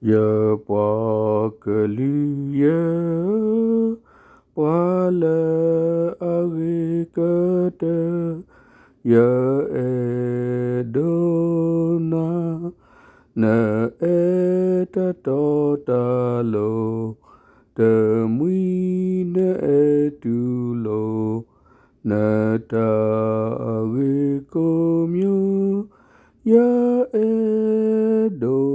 Ya Pakalia Pala Arikata Ya Edona Na Eta Totalo Temuina Etulo Na Tarikomyo Ya Edoma.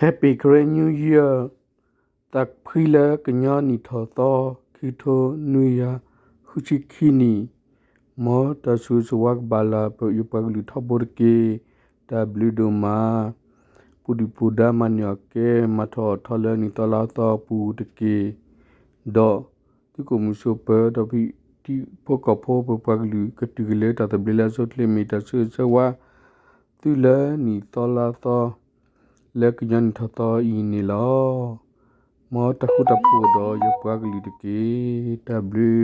Happy Grand New Year ตักพิลากญาณิทอตอคิโทนุยาฮุชิคินีมอตาสุสวักบาลาเปยุปักลุทอบรเกตาบลิโดมาปุดิปุดามันยาเกมาทอทอเลนิตอลาตอปูตเกดอที่กุมุโซเปดอพิที่พวกกับพ่อปุปักลุกติกเลตาตะเบลาสุดเลมิตาสุสวะตุเลนิตอลาตอเล็กยันทอตออีนิลอมอตะคุตะพูดอยปักลุตเกตาบลิ